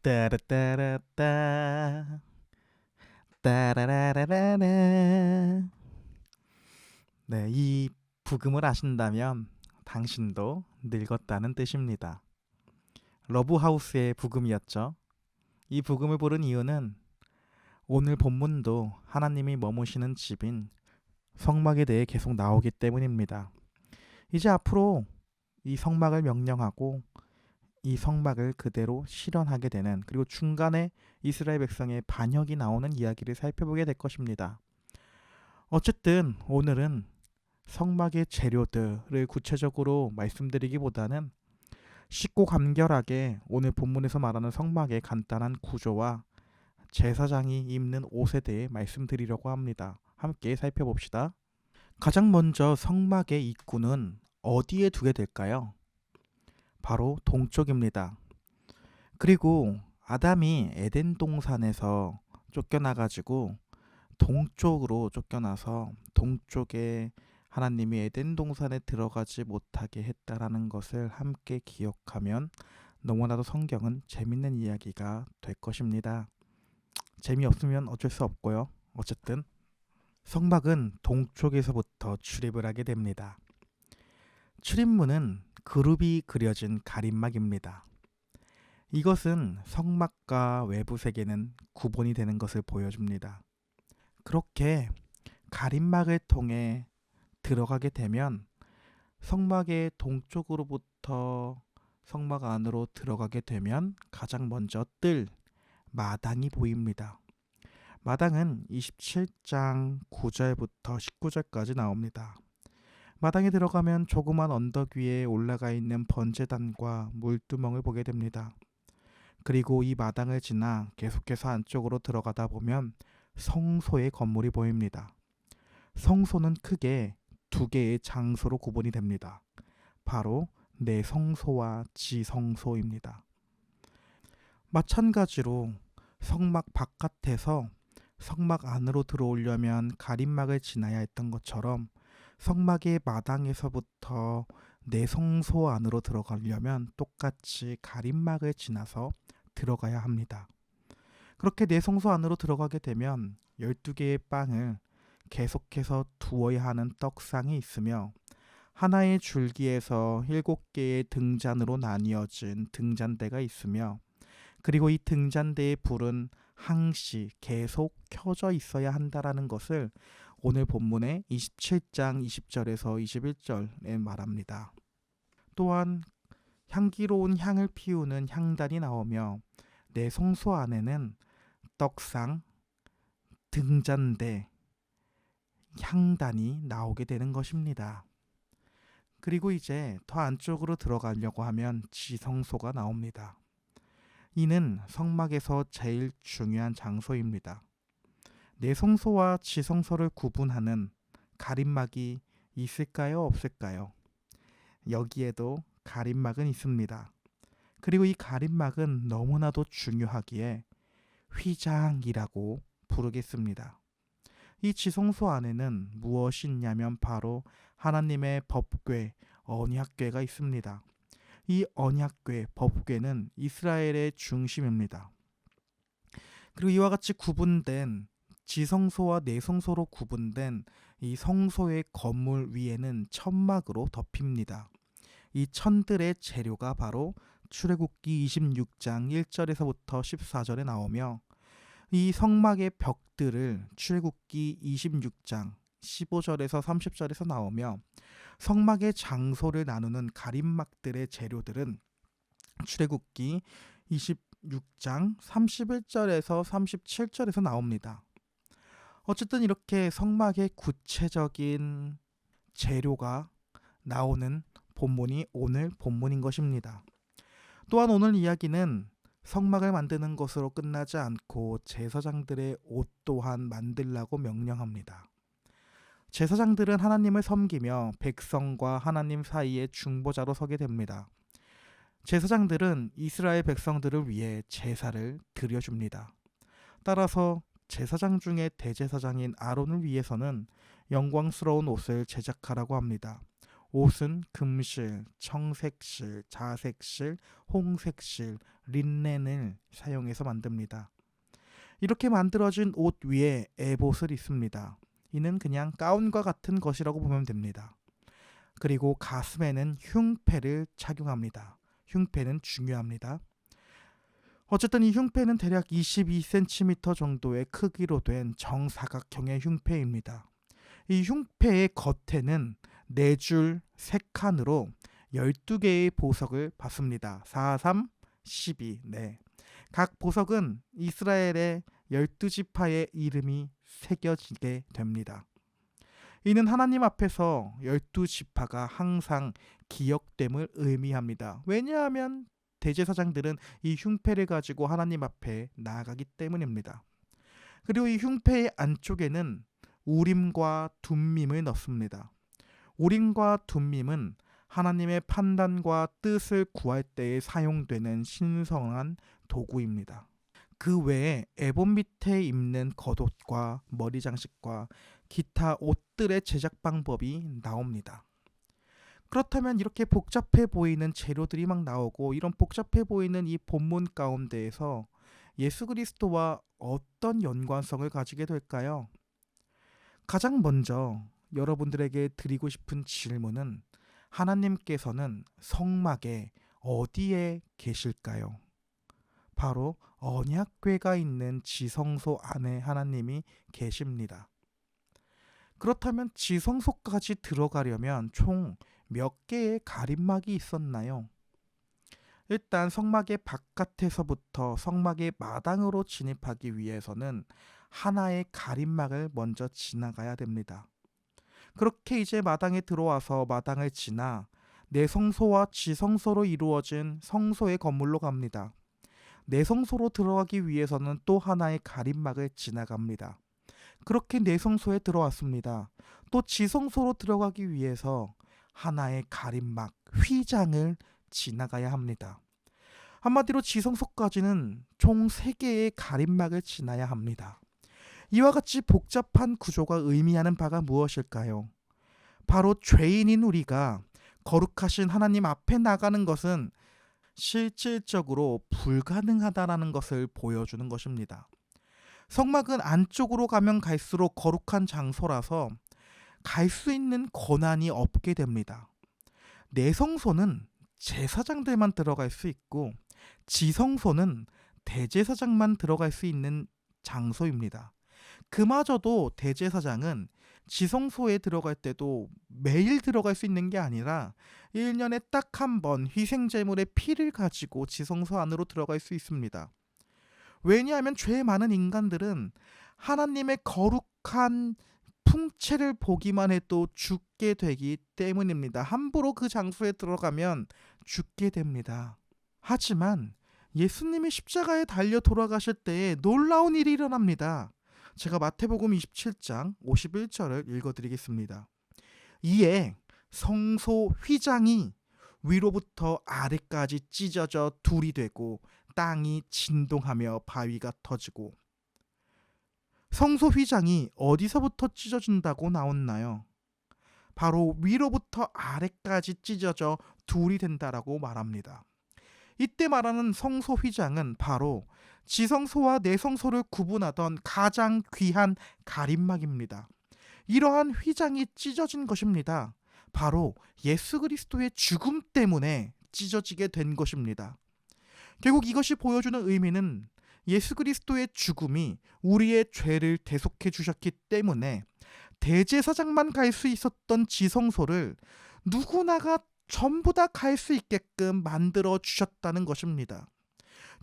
따라따라따 따라라라라라. 네, 이 부금을 아신다면 당신도 늙었다는 뜻입니다. 러브하우스의 부금이었죠. 이 부금을 부른 이유는 오늘 본문도 하나님이 머무시는 집인 성막에 대해 계속 나오기 때문입니다. 이제 앞으로 이 성막을 명령하고 이 성막을 그대로 실현하게 되는, 그리고 중간에 이스라엘 백성의 반역이 나오는 이야기를 살펴보게 될 것입니다. 어쨌든 오늘은 성막의 재료들을 구체적으로 말씀드리기보다는 쉽고 간결하게 오늘 본문에서 말하는 성막의 간단한 구조와 제사장이 입는 옷에 대해 말씀드리려고 합니다. 함께 살펴봅시다. 가장 먼저 성막의 입구는 어디에 두게 될까요? 바로 동쪽입니다. 그리고 아담이 에덴 동산에서 쫓겨나가지고 동쪽으로 쫓겨나서 동쪽에 하나님이 에덴 동산에 들어가지 못하게 했다라는 것을 함께 기억하면 너무나도 성경은 재밌는 이야기가 될 것입니다. 재미없으면 어쩔 수 없고요. 어쨌든 성막은 동쪽에서부터 출입을 하게 됩니다. 출입문은 그룹이 그려진 가림막입니다. 이것은 성막과 외부 세계는 구분이 되는 것을 보여줍니다. 그렇게 가림막을 통해 들어가게 되면 성막의 동쪽으로부터 성막 안으로 들어가게 되면 가장 먼저 뜰 마당이 보입니다. 마당은 27장 9절부터 19절까지 나옵니다. 마당에 들어가면 조그만 언덕 위에 올라가 있는 번제단과 물두멍을 보게 됩니다. 그리고 이 마당을 지나 계속해서 안쪽으로 들어가다 보면 성소의 건물이 보입니다. 성소는 크게 두 개의 장소로 구분이 됩니다. 바로 내성소와 지성소입니다. 마찬가지로 성막 바깥에서 성막 안으로 들어오려면 가림막을 지나야 했던 것처럼 성막의 마당에서부터 내성소 안으로 들어가려면 똑같이 가림막을 지나서 들어가야 합니다. 그렇게 내성소 안으로 들어가게 되면 12개의 빵을 계속해서 두어야 하는 떡상이 있으며 하나의 줄기에서 7개의 등잔으로 나뉘어진 등잔대가 있으며, 그리고 이 등잔대의 불은 항시 계속 켜져 있어야 한다라는 것을 오늘 본문의 27장 20절에서 21절에 말합니다. 또한 향기로운 향을 피우는 향단이 나오며 내 성소 안에는 떡상, 등잔대, 향단이 나오게 되는 것입니다. 그리고 이제 더 안쪽으로 들어가려고 하면 지성소가 나옵니다. 이는 성막에서 제일 중요한 장소입니다. 내성소와 지성소를 구분하는 가림막이 있을까요? 없을까요? 여기에도 가림막은 있습니다. 그리고 이 가림막은 너무나도 중요하기에 휘장이라고 부르겠습니다. 이 지성소 안에는 무엇이 있냐면 바로 하나님의 법궤, 언약궤가 있습니다. 이 언약궤, 법궤는 이스라엘의 중심입니다. 그리고 이와 같이 구분된 지성소와 내성소로 구분된 이 성소의 건물 위에는 천막으로 덮입니다. 이 천들의 재료가 바로 출애굽기 26장 1절에서부터 14절에 나오며, 이 성막의 벽들을 출애굽기 26장 15절에서 30절에서 나오며, 성막의 장소를 나누는 가림막들의 재료들은 출애굽기 26장 31절에서 37절에서 나옵니다. 어쨌든 이렇게 성막의 구체적인 재료가 나오는 본문이 오늘 본문인 것입니다. 또한 오늘 이야기는 성막을 만드는 것으로 끝나지 않고 제사장들의 옷 또한 만들라고 명령합니다. 제사장들은 하나님을 섬기며 백성과 하나님 사이의 중보자로 서게 됩니다. 제사장들은 이스라엘 백성들을 위해 제사를 드려줍니다. 따라서 제사장 중에 대제사장인 아론을 위해서는 영광스러운 옷을 제작하라고 합니다. 옷은 금실, 청색실, 자색실, 홍색실, 린넨을 사용해서 만듭니다. 이렇게 만들어진 옷 위에 에봇을 입습니다. 이는 그냥 가운과 같은 것이라고 보면 됩니다. 그리고 가슴에는 흉패를 착용합니다. 흉패는 중요합니다. 어쨌든 이 흉패는 대략 22cm 정도의 크기로 된 정사각형의 흉패입니다. 이 흉패의 겉에는 4줄 3칸으로 12개의 보석을 받습니다. 4, 3, 12. 네. 각 보석은 이스라엘의 12지파의 이름이 새겨지게 됩니다. 이는 하나님 앞에서 12지파가 항상 기억됨을 의미합니다. 왜냐하면 대제사장들은 이 흉패를 가지고 하나님 앞에 나아가기 때문입니다. 그리고 이 흉패의 안쪽에는 우림과 둠밈을 넣습니다. 우림과 둠밈은 하나님의 판단과 뜻을 구할 때에 사용되는 신성한 도구입니다. 그 외에 에봇 밑에 입는 겉옷과 머리 장식과 기타 옷들의 제작 방법이 나옵니다. 그렇다면 이렇게 복잡해 보이는 재료들이 막 나오고 이런 복잡해 보이는 이 본문 가운데에서 예수 그리스도와 어떤 연관성을 가지게 될까요? 가장 먼저 여러분들에게 드리고 싶은 질문은 하나님께서는 성막에 어디에 계실까요? 바로 언약궤가 있는 지성소 안에 하나님이 계십니다. 그렇다면 지성소까지 들어가려면 총 몇 개의 가림막이 있었나요? 일단 성막의 바깥에서부터 성막의 마당으로 진입하기 위해서는 하나의 가림막을 먼저 지나가야 됩니다. 그렇게 이제 마당에 들어와서 마당을 지나 내성소와 지성소로 이루어진 성소의 건물로 갑니다. 내성소로 들어가기 위해서는 또 하나의 가림막을 지나갑니다. 그렇게 내성소에 들어왔습니다. 또 지성소로 들어가기 위해서 하나의 가림막, 휘장을 지나가야 합니다. 한마디로 지성소까지는 총 3개의 가림막을 지나야 합니다. 이와 같이 복잡한 구조가 의미하는 바가 무엇일까요? 바로 죄인인 우리가 거룩하신 하나님 앞에 나가는 것은 실질적으로 불가능하다라는 것을 보여주는 것입니다. 성막은 안쪽으로 가면 갈수록 거룩한 장소라서 갈 수 있는 권한이 없게 됩니다. 내성소는 제사장들만 들어갈 수 있고 지성소는 대제사장만 들어갈 수 있는 장소입니다. 그마저도 대제사장은 지성소에 들어갈 때도 매일 들어갈 수 있는 게 아니라 1년에 딱 한 번 희생제물의 피를 가지고 지성소 안으로 들어갈 수 있습니다. 왜냐하면 죄 많은 인간들은 하나님의 거룩한 풍채를 보기만 해도 죽게 되기 때문입니다. 함부로 그 장소에 들어가면 죽게 됩니다. 하지만 예수님이 십자가에 달려 돌아가실 때에 놀라운 일이 일어납니다. 제가 마태복음 27장 51절을 읽어드리겠습니다. 이에 성소 휘장이 위로부터 아래까지 찢어져 둘이 되고 땅이 진동하며 바위가 터지고. 성소 휘장이 어디서부터 찢어진다고 나왔나요? 바로 위로부터 아래까지 찢어져 둘이 된다라고 말합니다. 이때 말하는 성소 휘장은 바로 지성소와 내성소를 구분하던 가장 귀한 가림막입니다. 이러한 휘장이 찢어진 것입니다. 바로 예수 그리스도의 죽음 때문에 찢어지게 된 것입니다. 결국 이것이 보여주는 의미는 예수 그리스도의 죽음이 우리의 죄를 대속해 주셨기 때문에 대제사장만 갈 수 있었던 지성소를 누구나가 전부 다 갈 수 있게끔 만들어 주셨다는 것입니다.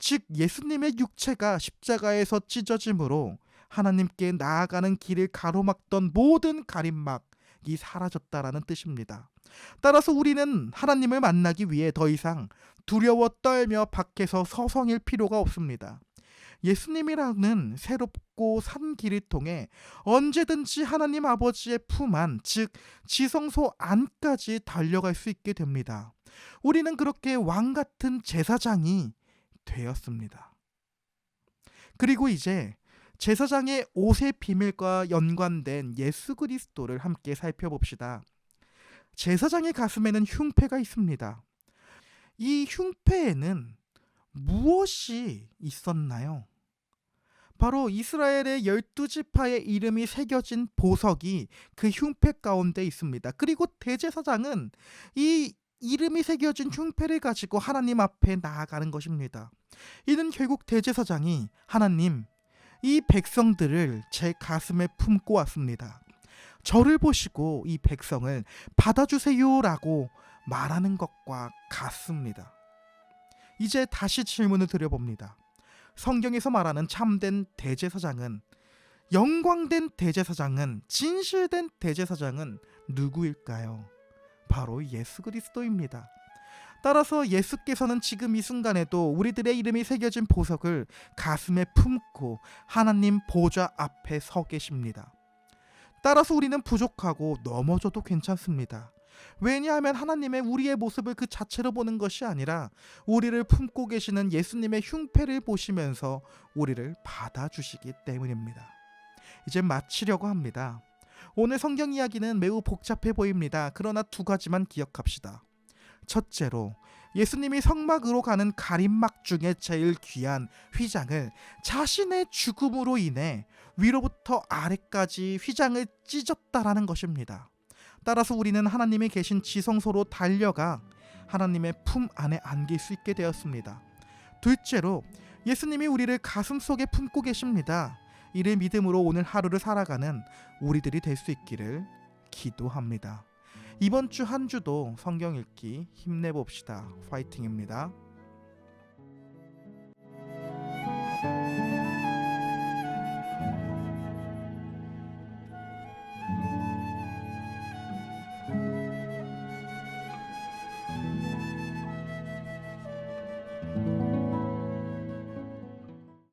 즉 예수님의 육체가 십자가에서 찢어짐으로 하나님께 나아가는 길을 가로막던 모든 가림막이 사라졌다라는 뜻입니다. 따라서 우리는 하나님을 만나기 위해 더 이상 두려워 떨며 밖에서 서성일 필요가 없습니다. 예수님이라는 새롭고 산 길을 통해 언제든지 하나님 아버지의 품 안, 즉 지성소 안까지 달려갈 수 있게 됩니다. 우리는 그렇게 왕 같은 제사장이 되었습니다. 그리고 이제 제사장의 옷의 비밀과 연관된 예수 그리스도를 함께 살펴봅시다. 제사장의 가슴에는 흉패가 있습니다. 이 흉패에는 무엇이 있었나요? 바로 이스라엘의 12지파의 이름이 새겨진 보석이 그 흉패 가운데 있습니다. 그리고 대제사장은 이 이름이 새겨진 흉패를 가지고 하나님 앞에 나아가는 것입니다. 이는 결국 대제사장이 하나님, 이 백성들을 제 가슴에 품고 왔습니다. 저를 보시고 이 백성을 받아주세요라고 말하는 것과 같습니다. 이제 다시 질문을 드려봅니다. 성경에서 말하는 참된 대제사장은, 영광된 대제사장은, 진실된 대제사장은 누구일까요? 바로 예수 그리스도입니다. 따라서 예수께서는 지금 이 순간에도 우리들의 이름이 새겨진 보석을 가슴에 품고 하나님 보좌 앞에 서 계십니다. 따라서 우리는 부족하고 넘어져도 괜찮습니다. 왜냐하면 하나님의 우리의 모습을 그 자체로 보는 것이 아니라 우리를 품고 계시는 예수님의 흉패를 보시면서 우리를 받아주시기 때문입니다. 이제 마치려고 합니다. 오늘 성경 이야기는 매우 복잡해 보입니다. 그러나 두 가지만 기억합시다. 첫째로, 예수님이 성막으로 가는 가림막 중에 제일 귀한 휘장을 자신의 죽음으로 인해 위로부터 아래까지 휘장을 찢었다라는 것입니다. 따라서 우리는 하나님이 계신 지성소로 달려가 하나님의 품 안에 안길 수 있게 되었습니다. 둘째로, 예수님이 우리를 가슴속에 품고 계십니다. 이를 믿음으로 오늘 하루를 살아가는 우리들이 될 수 있기를 기도합니다. 이번 주 한 주도 성경 읽기 힘내봅시다. 파이팅입니다.